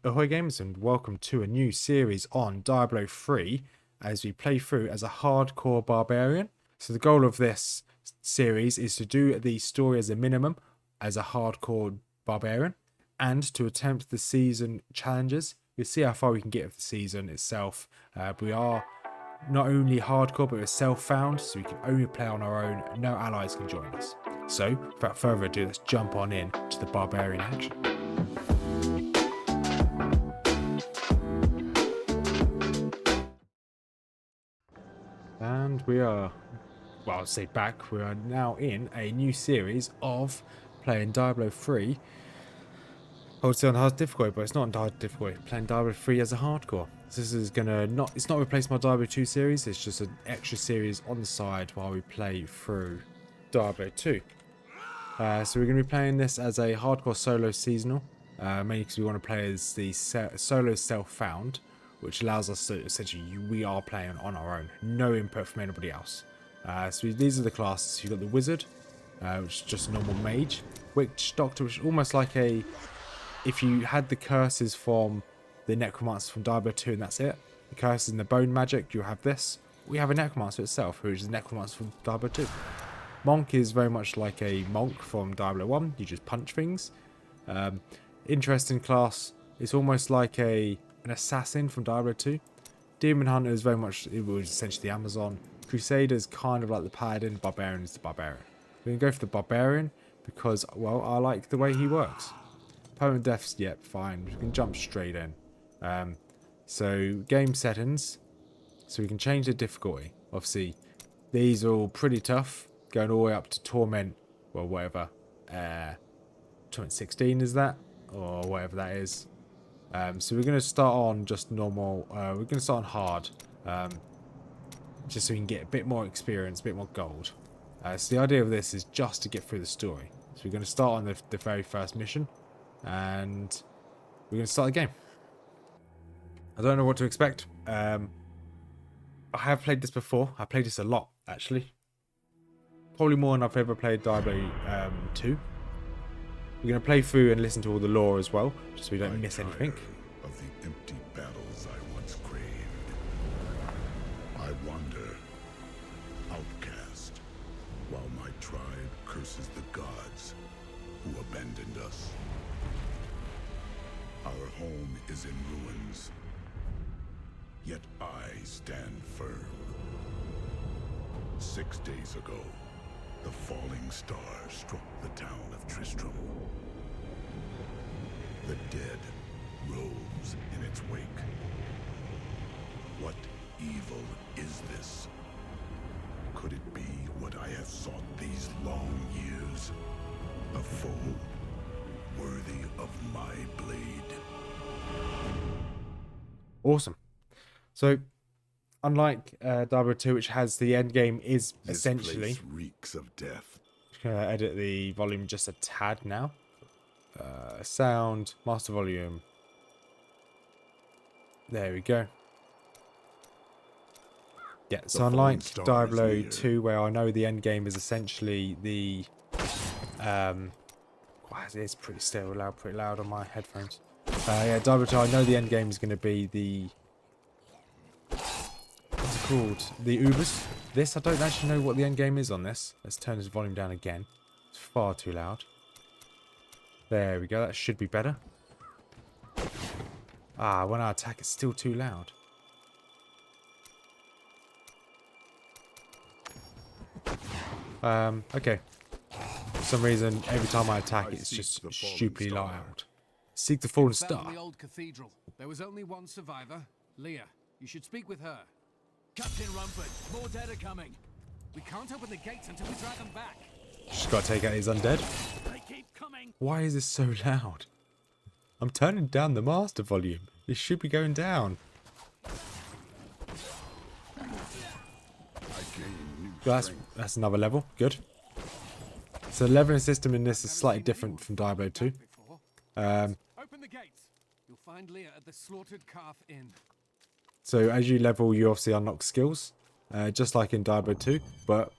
Ahoy gamers and welcome to a new series on Diablo 3 as we play through as a hardcore barbarian. So the goal of this series is to do the story as a minimum as a hardcore barbarian and to attempt the season challenges. We'll see how far we can get with the season itself. We are not only hardcore but we're self-found, so we can only play on our own. No allies can join us. So without further ado, let's jump on in to the barbarian action. And we are, well, I'll say back, we are now in a new series of playing Diablo 3. I would say on hard difficulty, but it's not on hard difficulty. Playing Diablo 3 as a hardcore. This is gonna it's not replace my Diablo 2 series, it's just an extra series on the side while we play through Diablo 2. So we're gonna be playing this as a hardcore solo seasonal, mainly because we want to play as the solo self-found, which allows us to essentially, we are playing on our own, no input from anybody else. So these are the classes. You've got the wizard, which is just a normal mage, witch doctor, which is almost like a, if you had the curses from the necromancer from Diablo 2 and that's it, the curses and the bone magic, you have this. We have a necromancer itself, who is the necromancer from Diablo 2. Monk is very much like a monk from Diablo 1, you just punch things. Interesting class, it's almost like an assassin from Diablo 2. Demon Hunter is very much, it was essentially the Amazon. Crusader is kind of like the paladin. Barbarian is the barbarian. We're going to go for the barbarian because, well, I like the way he works. Permanent deaths, yep, fine. We can jump straight in. So game settings, so we can change the difficulty. Obviously, these are all pretty tough, going all the way up to Torment, well, whatever. Torment 16 is that, or whatever that is. So we're going to start on just normal. We're going to start on hard, just so we can get a bit more experience, a bit more gold. So the idea of this is just to get through the story. So we're going to start on the very first mission, and we're going to start the game. I don't know what to expect. I have played this before. I played this a lot, actually. Probably more than I've ever played Diablo 2. We're going to play through and listen to all the lore as well, just so we don't miss anything. Of the empty battles I once craved, I wander, outcast, while my tribe curses the gods who abandoned us. Our home is in ruins, yet I stand firm. 6 days ago, the falling star struck the town of Tristram. The dead rose in its wake. What evil is this? Could it be what I have sought these long years? A foe worthy of my blade. Awesome. So, unlike Diablo 2, which has the end game is This essentially... place reeks of death. Just going to edit the volume just a tad now. Sound, master volume. There we go. Yeah, so unlike Diablo 2, where I know the end game is essentially the... it's pretty still loud, pretty loud on my headphones. Yeah, Diablo 2, I know the end game is going to be the... What's it called? The Ubers. This, I don't actually know what the end game is on this. Let's turn this volume down again. It's far too loud. There we go, that should be better. When I attack, it's still too loud. Okay. For some reason, every time I attack, it's just stupidly loud. Seek the fallen star. The old cathedral. There was only one survivor, Leah. You should speak with her. Captain Rumford, more dead are coming. We can't open the gates until we drive them back. Just gotta take out his undead. They keep coming. Why is this so loud? I'm turning down the master volume. It should be going down. That's another level. Good. So the leveling system in this is slightly different from Diablo 2. Open the gates. You'll find Leah at the Slaughtered Calf Inn. So as you level, you obviously unlock skills, just like in Diablo 2. But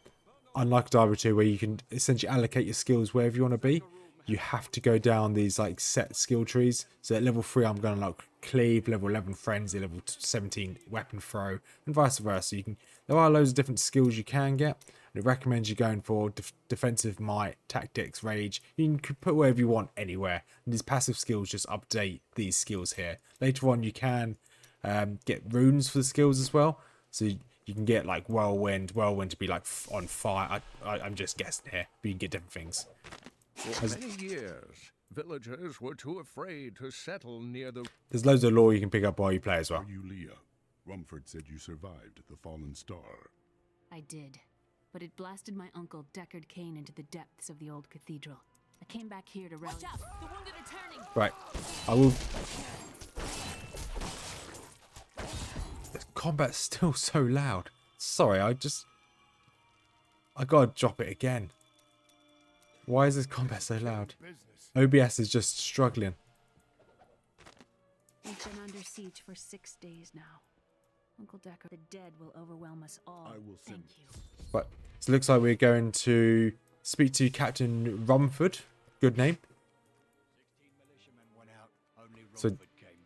unlike Diablo 2, where you can essentially allocate your skills wherever you want to be, you have to go down these like set skill trees. So at level 3 I'm going to like cleave, level 11 frenzy, level 17 weapon throw, and vice versa. There are loads of different skills you can get. And it recommends you going for defensive might, tactics, rage. You can put whatever you want anywhere. And these passive skills just update these skills here. Later on you can get runes for the skills as well. So you can get like whirlwind to be like on fire. I'm just guessing here, but you can get different things. For many years, villagers were too afraid to settle near the... There's loads of lore you can pick up while you play as well. Are you Leah? Rumford said you survived the fallen star. I did, but it blasted my uncle Deckard Cain into the depths of the old cathedral. I came back here to rally. Watch out! The wounded are turning! Right. I will... The combat's still so loud. Sorry, I gotta drop it again. Why is this combat so loud? OBS is just struggling. We've been under siege for 6 days now. Uncle Deckard, the dead will overwhelm us all. I will send Thank you. Right. So it looks like we're going to speak to Captain Rumford. Good name. So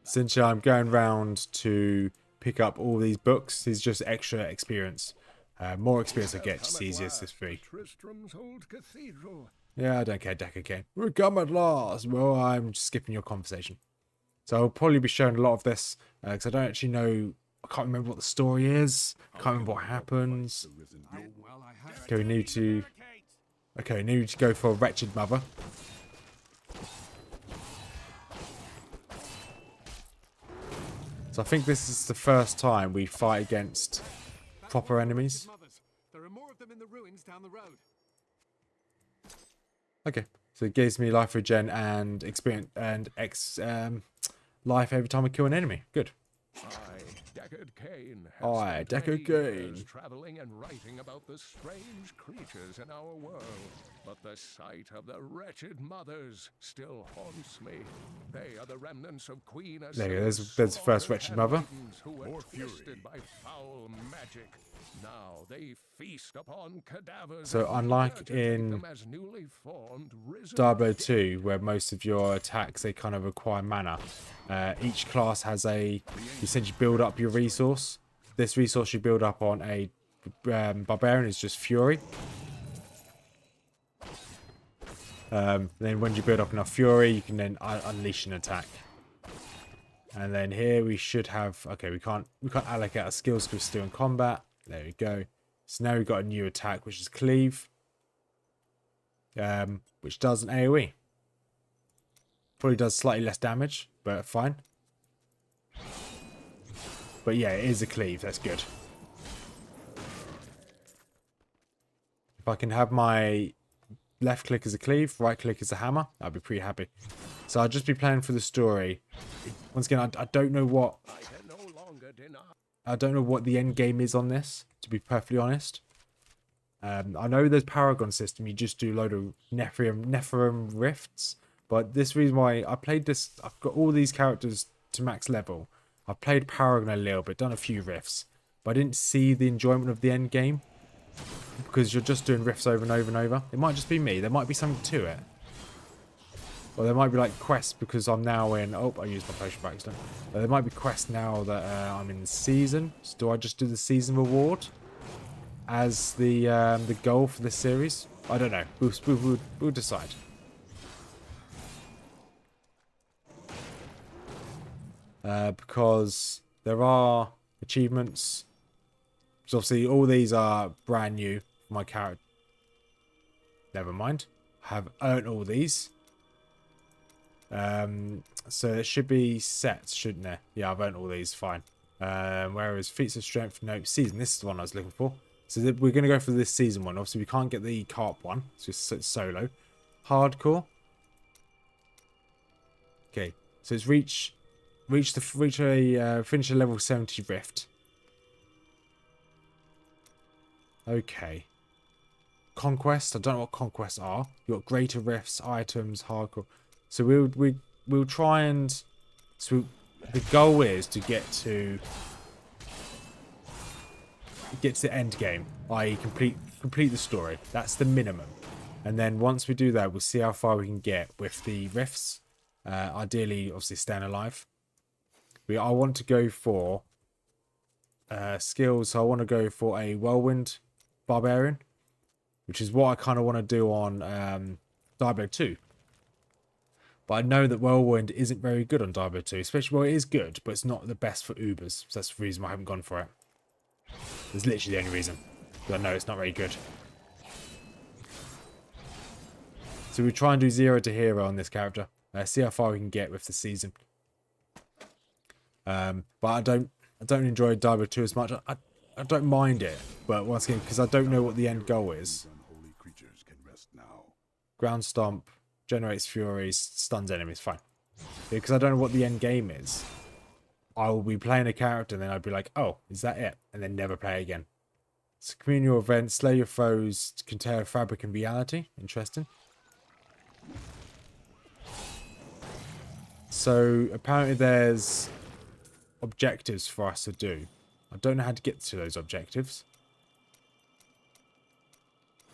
essentially I'm going round to pick up all these books. These just extra experience. More experience I get, just easier this free. Tristram's old cathedral. Yeah, I don't care, Deckard Cain. We come at last. Well, I'm just skipping your conversation. So I'll probably be showing a lot of this because I don't actually know. I can't remember what the story is. I can't remember what happens. Okay, we need to. Okay, we need to go for a wretched mother. So I think this is the first time we fight against proper enemies. There are more of them in the ruins down the road. Okay, so it gives me life regen and experience and life every time I kill an enemy. Good. Deckard Cain. Aye, Deckard Cain. Traveling and writing about the strange creatures in our world, but the sight of the wretched mothers still haunts me. They are the remnants of Queen. There you go. There's the first wretched mother. Who were twisted by foul magic. Now they feast upon cadavers. So unlike in Diablo 2, where most of your attacks they kind of require mana, each class has you essentially build up your resource. This resource you build up on a Barbarian is just Fury. Then when you build up enough Fury, you can then unleash an attack. And then here we should have. Okay, we can't allocate our skills because we're still in combat. There we go. So now we've got a new attack, which is Cleave, which does an AoE. Probably does slightly less damage, but fine. But yeah, it is a Cleave. That's good. If I can have my left click as a Cleave, right click as a hammer, I'd be pretty happy. So I'll just be playing for the story. Once again, I don't know what... I don't know what the end game is on this, to be perfectly honest. I know there's Paragon system, you just do a load of Nephilim rifts. But this reason why I played this, I've got all these characters to max level. I've played Paragon a little bit, done a few rifts. But I didn't see the enjoyment of the end game. Because you're just doing rifts over and over and over. It might just be me, there might be something to it. Or there might be like quests because I'm now in... Oh, I used my potion by accident. There might be quests now that I'm in the season. So do I just do the season reward as the goal for this series? I don't know. We'll decide. Because there are achievements. So obviously all these are brand new for my character. Never mind. I have earned all these. So it should be sets, shouldn't there? Yeah, I've earned all these, fine. Whereas feats of strength, nope, season, this is the one I was looking for. So we're going to go for this season one. Obviously we can't get the carp one, it's just solo. Hardcore. Okay, so it's finish a level 70 rift. Okay. Conquest, I don't know what conquests are. You've got greater rifts, items, hardcore. So we'll try and... So the goal is to get to the end game, i.e. complete the story. That's the minimum. And then once we do that, we'll see how far we can get with the rifts. Ideally, obviously, staying alive. I want to go for skills. So I want to go for a Whirlwind Barbarian, which is what I kind of want to do on Diablo 2. But I know that Whirlwind isn't very good on Diablo 2, especially, well, it is good, but it's not the best for Ubers. So that's the reason why I haven't gone for it. It's literally the only reason. But I know it's not very good. So we try and do 0 to hero on this character. See how far we can get with the season. But I don't enjoy Diablo 2 as much. I don't mind it, but once again, because I don't know what the end goal is. Unholy creatures can rest now. Ground Stomp, generates furies, stuns enemies, fine. Because I don't know what the end game is. I will be playing a character and then I'd be like, oh, is that it? And then never play again. It's a communal event, slay your foes, can tear fabric and reality. Interesting. So apparently there's objectives for us to do. I don't know how to get to those objectives.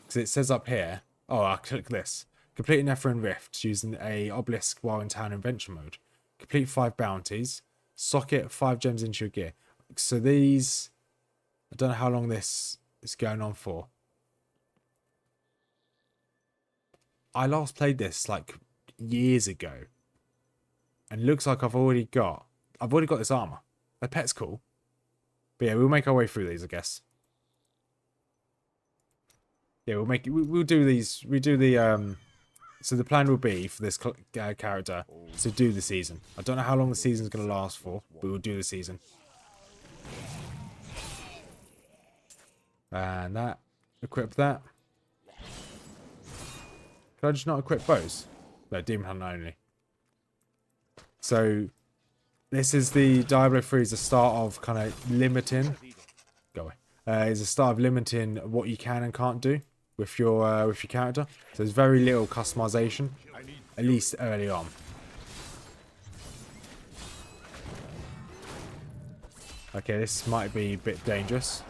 Because it says up here, oh, I'll click this. Complete an Ephraim Rift using a obelisk while in town invention mode. Complete 5 bounties. Socket 5 gems into your gear. So these, I don't know how long this is going on for. I last played this like years ago. And it looks like I've already got this armor. The pet's cool. But yeah, we'll make our way through these, I guess. Yeah, we'll do these. We do the so the plan will be for this character to do the season. I don't know how long the season's going to last for, but we'll do the season. And that, equip that. Can I just not equip bows? No, Demon Hunter only. So this is the Diablo 3 is the start of kind of limiting. Go away. Is the start of limiting what you can and can't do with your character. So there's very little customization, at least early on. Okay, this might be a bit dangerous.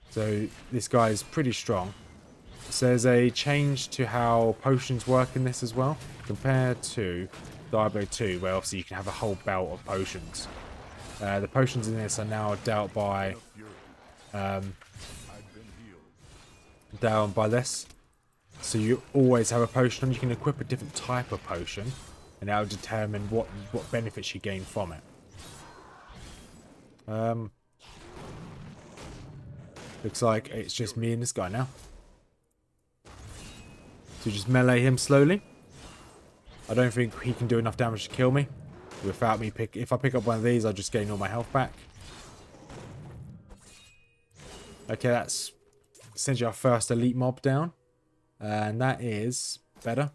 So this guy is pretty strong. So there's a change to how potions work in this as well, compared to Diablo 2, where obviously you can have a whole belt of potions. The potions in this are now dealt by down by this. So you always have a potion on. You can equip a different type of potion, and that will determine what benefits you gain from it. Looks like it's just me and this guy now. So just melee him slowly. I don't think he can do enough damage to kill me without me if I pick up one of these, I'll just gain all my health back. Okay, that's essentially our first elite mob down. And that is better.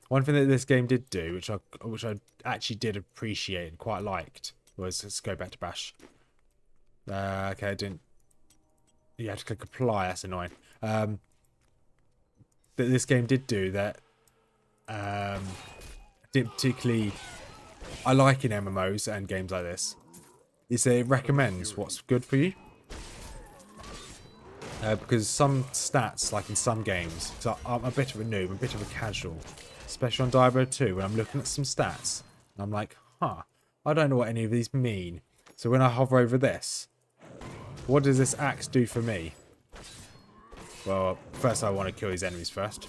One thing that this game did do, which I actually did appreciate and quite liked, was, let's go back to Bash. Okay, I didn't. You have to click apply, that's annoying. That this game did do that didn't particularly I like in MMOs and games like this is that it recommends what's good for you. Because some stats, like in some games, so I'm a bit of a noob, I'm a bit of a casual, especially on Diablo 2, when I'm looking at some stats, and I'm like, huh, I don't know what any of these mean. So when I hover over this, what does this axe do for me? Well, first I want to kill these enemies first.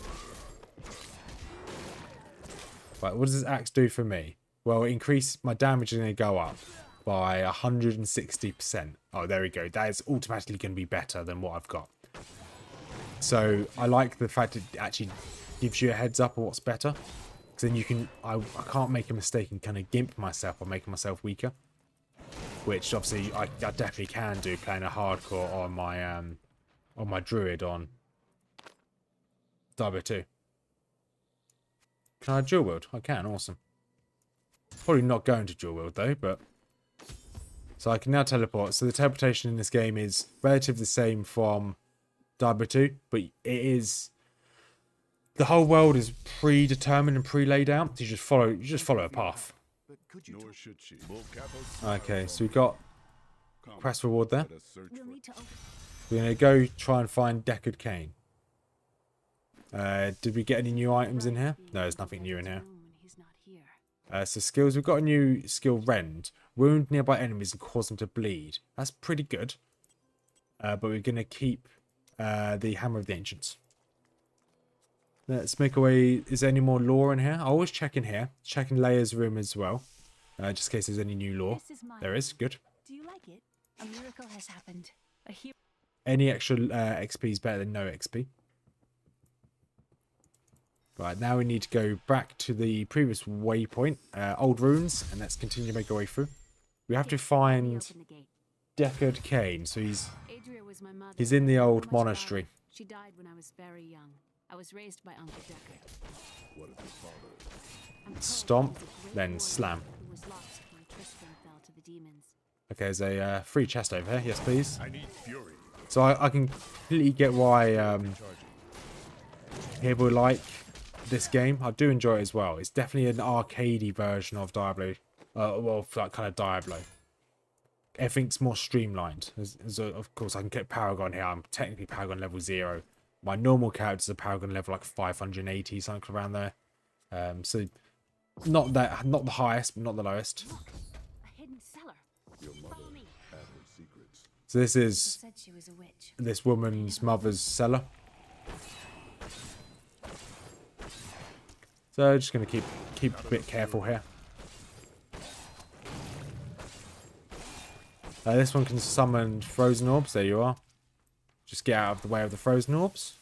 Right, what does this axe do for me? Well, increase my damage is going to go up by 160%. Oh, there we go. That is automatically going to be better than what I've got. So I like the fact it actually gives you a heads up on what's better. Because then you can, I can't make a mistake and kind of gimp myself by making myself weaker. Which obviously I definitely can do playing a hardcore on my druid on Diablo 2. Can I dual wield? I can, awesome. Probably not going to dual wield though, but so I can now teleport. So the teleportation in this game is relatively the same from Diablo 2, but it is the whole world is predetermined and pre-laid out. So you just follow a path. Nor should she. Okay, so we got quest reward there. Let us search We'll for need to open. We're going to go try and find Deckard Cain. Did we get any new items in here? No, there's nothing new in here. He's not here. So skills, we've got a new skill, Rend. Wound nearby enemies and cause them to bleed. That's pretty good. But we're going to keep the Hammer of the Ancients. Let's make our way. Is there any more lore in here? I always check in here. Check in Leia's room as well. Just in case there's any new lore. This is mine. There is. Good. Do you like it? A miracle has happened. A hero. Any extra XP is better than no XP. Right, now we need to go back to the previous waypoint. Old runes. And let's continue to make our way through. We have to find Open the gate. Deckard Cain. So Adria was my mother. he's in the I know old much about monastery. her. She died when I was very young. I was raised by Uncle Deckard. what is his father. I'm told Stomp, he was a great then warrior slam. who was lost when Tristham fell to the demons. Okay, there's a free chest over here. Yes, please. I need fury. So I can completely get why people like this game. I do enjoy it as well. It's definitely an arcadey version of Diablo. Well, like kind of Diablo. Everything's more streamlined. Of course, I can get Paragon here. I'm technically Paragon level 0. My normal characters are Paragon level like 580, something around there. So not the highest, but not the lowest. Look, a hidden cellar. Your mother Follow me. had her secrets. So this People is said she was a witch. this woman's mother's cellar. So just gonna keep a bit careful here. This one can summon frozen orbs. There you are. Just get out of the way of the frozen orbs.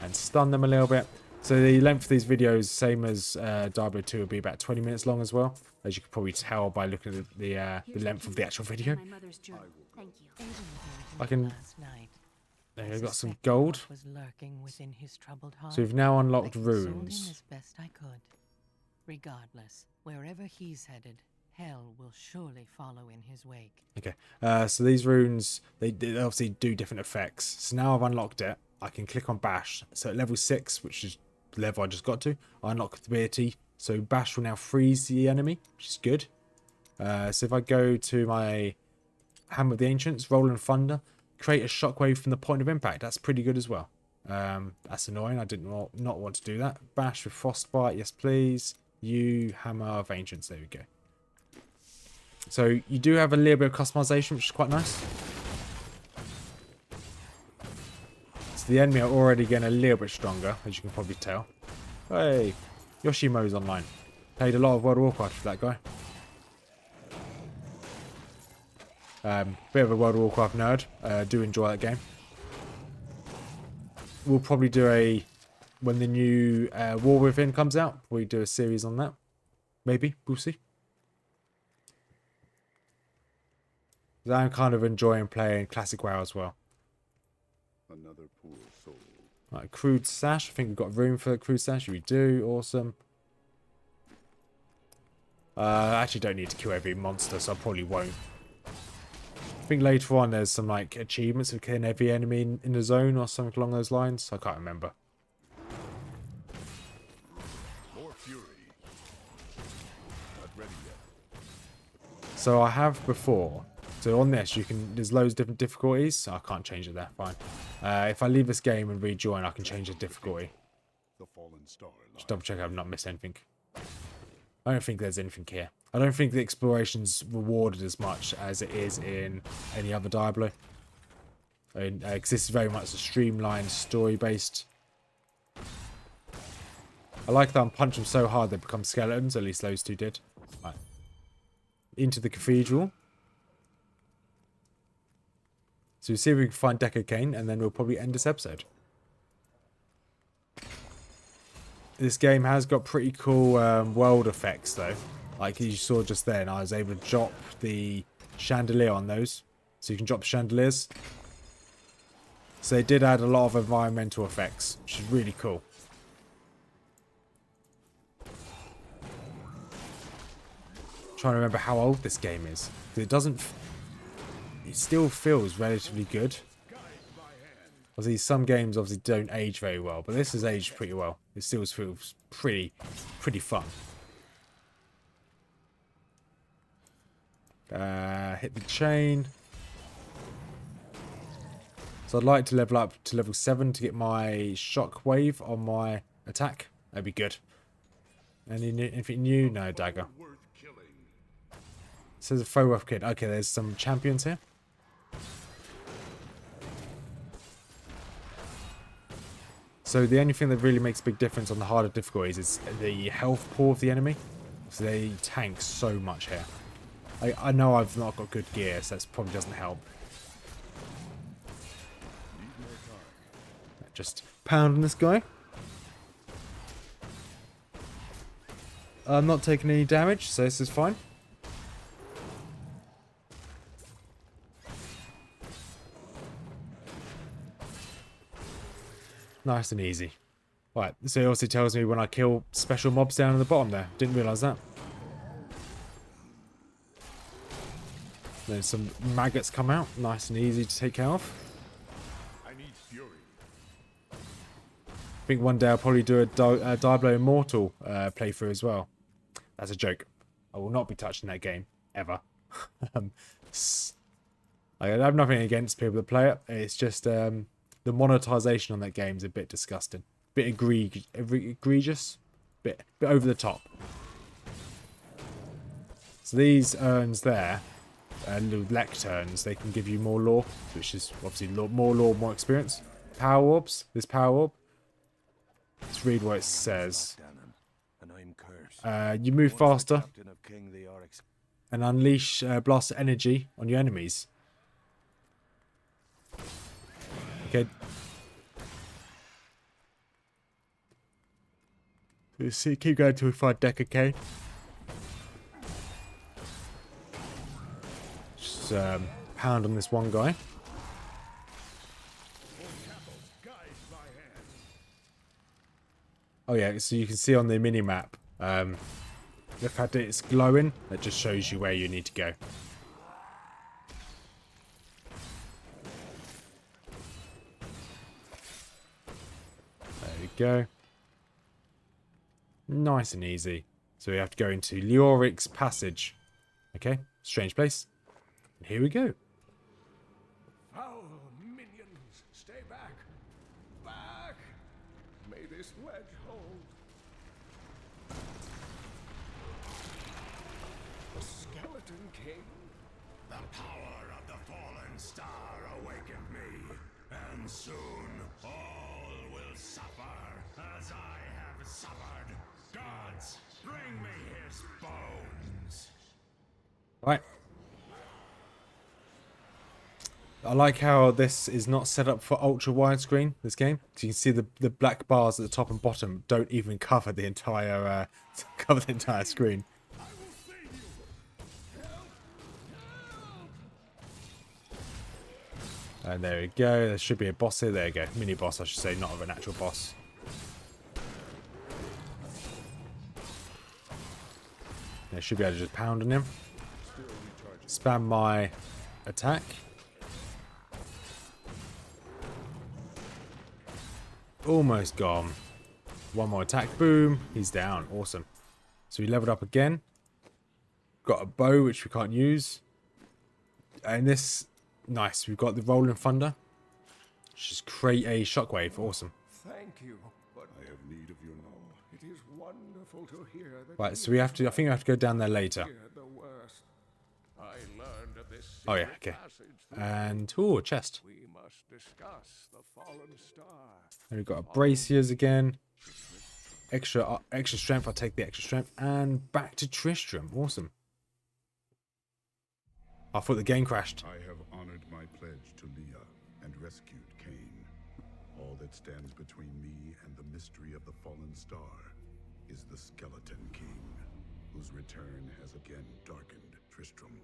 And stun them a little bit. So the length of these videos, same as Diablo 2, will be about 20 minutes long as well. As you can probably tell by looking at the length of the actual video. My mother's journal. Thank you. I can... Last night, There you go, got some suspected gold. what was lurking within his troubled heart. So we've now unlocked I consoled him runes. as best I could. Regardless, wherever he's headed, hell will surely follow in his wake. Okay, so these runes, they obviously do different effects. So now I've unlocked it. I can click on Bash. So at level 6, which is the level I just got to, I unlock the ability. So Bash will now freeze the enemy, which is good. So if I go to my Hammer of the Ancients, Roll and Thunder, create a shockwave from the point of impact. That's pretty good as well. That's annoying. I did not want to do that. Bash with Frostbite, yes please. You, Hammer of Ancients, there we go. So you do have a little bit of customization, which is quite nice. So the enemy are already getting a little bit stronger, as you can probably tell. Hey, Yoshimo's online. Played a lot of World of Warcraft with that guy. Bit of a World of Warcraft nerd. Do enjoy that game. We'll probably do when the new War Within comes out, we do a series on that. Maybe, we'll see. I'm kind of enjoying playing Classic WoW as well. Another poor soul. Right, Crude Sash. I think we've got room for the Crude Sash. We do. Awesome. I actually don't need to kill every monster, so I probably won't. I think later on there's some like achievements for killing every enemy in the zone or something along those lines. I can't remember. More fury. Not ready yet. So I have before. So on this, there's loads of different difficulties. So I can't change it there. Fine. If I leave this game and rejoin, I can change the difficulty. The fallen star. Just double check I've not missed anything. I don't think there's anything here. I don't think the exploration's rewarded as much as it is in any other Diablo. Because this is very much a streamlined, story-based. I like that I'm punching them so hard they become skeletons. At least those two did. Right. Into the cathedral. So we'll see if we can find Deckard Cain, and then we'll probably end this episode. This game has got pretty cool world effects, though. Like you saw just then, I was able to drop the chandelier on those. So you can drop chandeliers. So they did add a lot of environmental effects, which is really cool. Trying to remember how old this game is. It doesn't... It still feels relatively good. Obviously, some games obviously don't age very well, but this has aged pretty well. It still feels pretty fun. Hit the chain. So I'd like to level up to level 7 to get my shockwave on my attack. That'd be good. Anything new? No, dagger. Says a foe worth kid. Okay, there's some champions here. So the only thing that really makes a big difference on the harder difficulties is the health pool of the enemy. So they tank so much here. I know I've not got good gear, so that probably doesn't help. Just pounding this guy. I'm not taking any damage, so this is fine. Nice and easy. Right, so it also tells me when I kill special mobs down at the bottom there. Didn't realise that. Then some maggots come out. Nice and easy to take care of. I need fury. I think one day I'll probably do a Diablo Immortal playthrough as well. That's a joke. I will not be touching that game. Ever. I have nothing against people that play it. It's just the monetization on that game is a bit disgusting. Bit egregious. Bit over the top. So these urns there, little lecterns, they can give you more lore, which is obviously more lore, more experience. Power orbs. This power orb. Let's read what it says. You move faster and unleash blast energy on your enemies. Okay. Let's see, keep going till we find Deckard Cain. Just pound on this one guy. Oh yeah, so you can see on the mini map, the fact that it's glowing, that just shows you where you need to go. There we go. Nice and easy. So we have to go into Leoric's Passage. Okay, strange place. And here we go. Foul minions, stay back! Back! May this wedge hold. The Skeleton King? The power of the fallen star awakened me, and soon all will suffer as I have suffered. Gods, bring me his bones. Right. I like how this is not set up for ultra widescreen, this game. So you can see the black bars at the top and bottom don't even cover the entire screen. And there we go. There should be a boss here. There you go. Mini boss, I should say, not of an actual boss. I should be able to just pound on him. Spam my attack. Almost gone. One more attack. Boom. He's down. Awesome. So we leveled up again. Got a bow, which we can't use. And this... Nice. We've got the Rolling Thunder. Just create a shockwave. Awesome. Thank you, but I have need of your knowledge. It is wonderful to hear that. Right, so we have to... I think we have to go down there later. The worst. I learned of this. Oh, yeah. Okay. And... Ooh, a chest. We must discuss the fallen star. And we've got a braziers again. Extra strength. I'll take the extra strength. And back to Tristram. Awesome. I thought the game crashed. I have honored my pledge to Leah and rescued Cain. All that stands between me and the mystery of the fallen star is the Skeleton King, whose return has again darkened Tristram.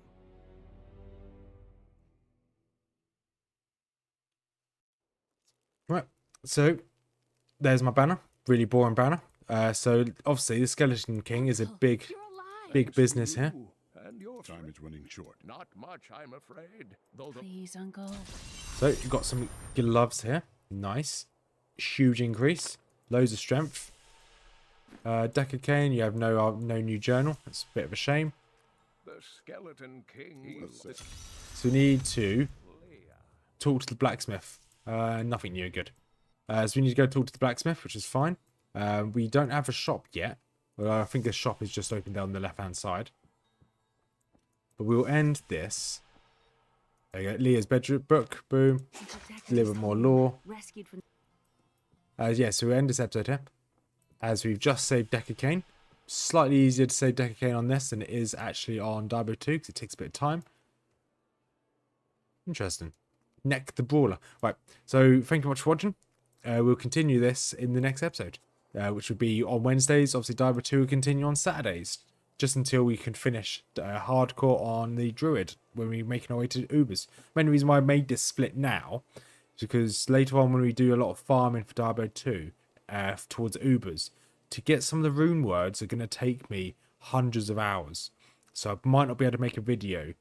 Right, so there's my banner. Really boring banner. So obviously the Skeleton King is a big business here. And your Time is running short. Not much, I'm afraid. Though the Please, Uncle. So you've got some gloves here. Nice. Huge increase. Loads of strength. Deckard Cain, you have no new journal. That's a bit of a shame. the The Skeleton King. So we need to talk to the blacksmith. Nothing new, good. So we need to go talk to the blacksmith, which is fine. We don't have a shop yet. Well, I think the shop is just open down the left-hand side. But we'll end this. There you go. Leah's bedroom book. Boom. A little bit more lore. Rescued from Yeah, so we'll end this episode here. As we've just saved Deckard Cain. Slightly easier to save Deckard Cain on this than it is actually on Diablo 2 because it takes a bit of time. Interesting. Neck the Brawler. Right, so thank you very much for watching. We'll continue this in the next episode, which will be on Wednesdays. Obviously, Diablo 2 will continue on Saturdays, just until we can finish hardcore on the Druid when we're making our way to Ubers. Main reason why I made this split now is because later on when we do a lot of farming for Diablo 2 towards Ubers, to get some of the rune words are going to take me hundreds of hours. So I might not be able to make a video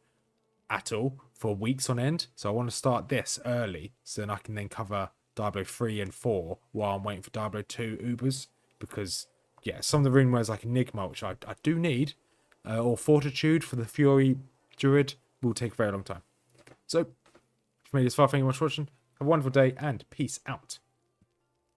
at all for weeks on end. So I want to start this early so then I can then cover Diablo 3 and 4 while I'm waiting for Diablo 2 Ubers. Because, yeah, some of the rune words like Enigma, which I do need, or Fortitude for the Fury Druid, will take a very long time. So, if you made this far, thank you very much for watching. Have a wonderful day and peace out.